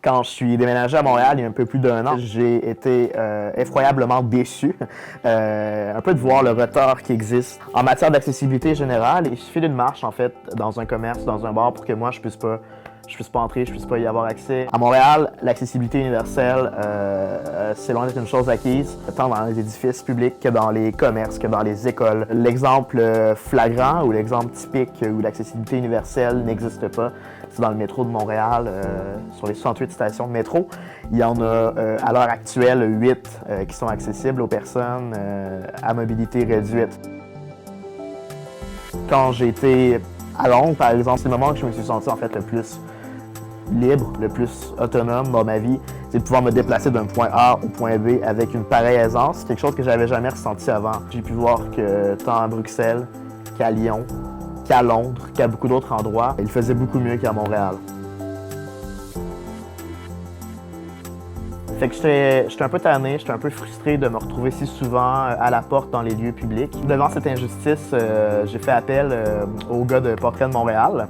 Quand je suis déménagé à Montréal il y a un peu plus d'1 an, j'ai été effroyablement déçu un peu de voir le retard qui existe en matière d'accessibilité générale. Il suffit d'une marche en fait dans un commerce, dans un bar pour que moi je puisse pas entrer, je puisse pas y avoir accès. À Montréal, l'accessibilité universelle, c'est loin d'être une chose acquise, tant dans les édifices publics que dans les commerces, que dans les écoles. L'exemple flagrant ou l'exemple typique où l'accessibilité universelle n'existe pas, c'est dans le métro de Montréal, sur les 68 stations de métro. Il y en a à l'heure actuelle 8 qui sont accessibles aux personnes à mobilité réduite. Quand j'ai été à Londres, par exemple, c'est le moment que je me suis senti en fait le plus libre, le plus autonome dans ma vie, c'est de pouvoir me déplacer d'un point A au point B avec une pareille aisance, quelque chose que j'avais jamais ressenti avant. J'ai pu voir que tant à Bruxelles qu'à Lyon, qu'à Londres, qu'à beaucoup d'autres endroits, il faisait beaucoup mieux qu'à Montréal. Fait que j'étais un peu tanné, j'étais un peu frustré de me retrouver si souvent à la porte dans les lieux publics. Devant cette injustice, j'ai fait appel au gars de Portrait de Montréal.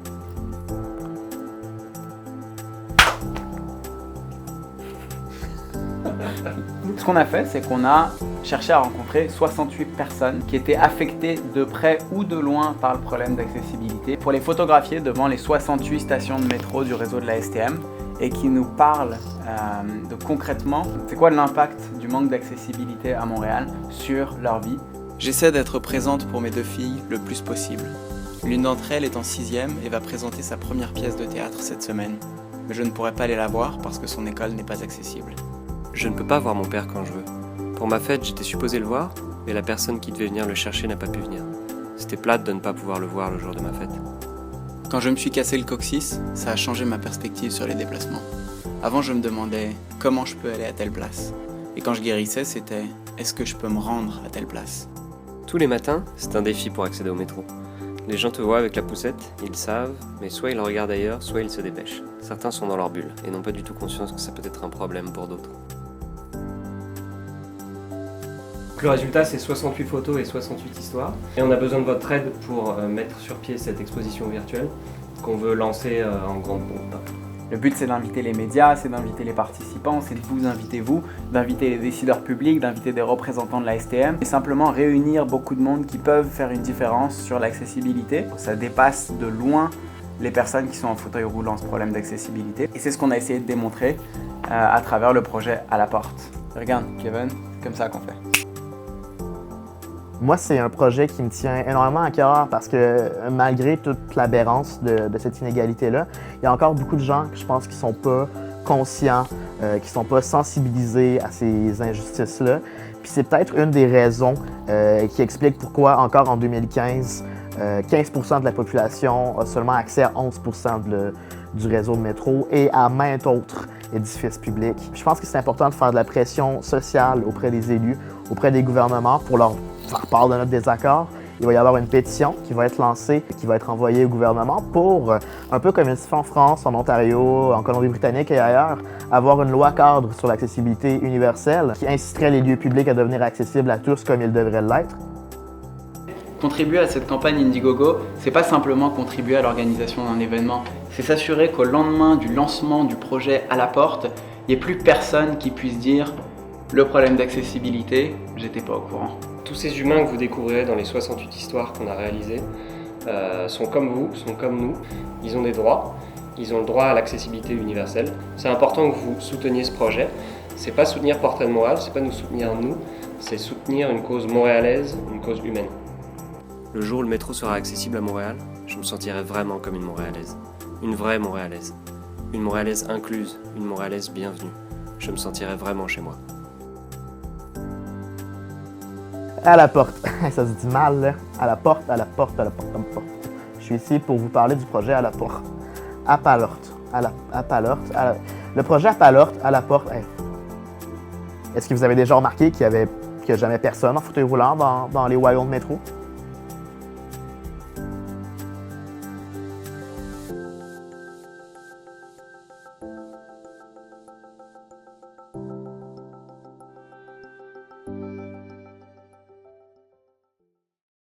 Ce qu'on a fait, c'est qu'on a cherché à rencontrer 68 personnes qui étaient affectées de près ou de loin par le problème d'accessibilité pour les photographier devant les 68 stations de métro du réseau de la STM et qui nous parlent de concrètement, c'est quoi l'impact du manque d'accessibilité à Montréal sur leur vie. J'essaie d'être présente pour mes 2 filles le plus possible. L'une d'entre elles est en 6e et va présenter sa première pièce de théâtre cette semaine. Mais je ne pourrai pas aller la voir parce que son école n'est pas accessible. Je ne peux pas voir mon père quand je veux. Pour ma fête, j'étais supposé le voir, mais la personne qui devait venir le chercher n'a pas pu venir. C'était plate de ne pas pouvoir le voir le jour de ma fête. Quand je me suis cassé le coccyx, ça a changé ma perspective sur les déplacements. Avant, je me demandais comment je peux aller à telle place. Et quand je guérissais, c'était est-ce que je peux me rendre à telle place. Tous les matins, c'est un défi pour accéder au métro. Les gens te voient avec la poussette, ils savent, mais soit ils regardent ailleurs, soit ils se dépêchent. Certains sont dans leur bulle et n'ont pas du tout conscience que ça peut être un problème pour d'autres. Le résultat, c'est 68 photos et 68 histoires. Et on a besoin de votre aide pour mettre sur pied cette exposition virtuelle qu'on veut lancer en grande pompe. Le but, c'est d'inviter les médias, c'est d'inviter les participants, c'est de vous inviter vous, d'inviter les décideurs publics, d'inviter des représentants de la STM et simplement réunir beaucoup de monde qui peuvent faire une différence sur l'accessibilité. Ça dépasse de loin les personnes qui sont en fauteuil roulant, ce problème d'accessibilité. Et c'est ce qu'on a essayé de démontrer à travers le projet À la porte. Regarde, Kevin, c'est comme ça qu'on fait. Moi, c'est un projet qui me tient énormément à cœur parce que malgré toute l'aberrance de cette inégalité-là, il y a encore beaucoup de gens, je pense, qui ne sont pas conscients, qui ne sont pas sensibilisés à ces injustices-là. Puis c'est peut-être une des raisons qui explique pourquoi, encore en 2015, 15% de la population a seulement accès à 11% du réseau de métro et à maints autres édifices publics. Je pense que c'est important de faire de la pression sociale auprès des élus, auprès des gouvernements pour leur faire part de notre désaccord. Il va y avoir une pétition qui va être lancée, qui va être envoyée au gouvernement pour, un peu comme il se fait en France, en Ontario, en Colombie-Britannique et ailleurs, avoir une loi cadre sur l'accessibilité universelle qui inciterait les lieux publics à devenir accessibles à tous comme ils devraient l'être. Contribuer à cette campagne Indiegogo, c'est pas simplement contribuer à l'organisation d'un événement, c'est s'assurer qu'au lendemain du lancement du projet À la porte, il n'y ait plus personne qui puisse dire « le problème d'accessibilité, j'étais pas au courant ». Tous ces humains que vous découvrirez dans les 68 histoires qu'on a réalisées sont comme vous, sont comme nous. Ils ont des droits, ils ont le droit à l'accessibilité universelle. C'est important que vous souteniez ce projet. C'est pas soutenir Portrait de Montréal, c'est pas nous soutenir nous, c'est soutenir une cause montréalaise, une cause humaine. Le jour où le métro sera accessible à Montréal, je me sentirai vraiment comme une Montréalaise. Une vraie Montréalaise. Une Montréalaise incluse, une Montréalaise bienvenue. Je me sentirai vraiment chez moi. À la porte. Ça se dit mal, là. À la porte, à la porte, à la porte, à la porte. Je suis ici pour vous parler du projet À la porte. À Palorte. Le projet À Palorte, à la porte. Hey. Est-ce que vous avez déjà remarqué qu'il n'y a jamais personne en fauteuil roulant dans les wagons de métro?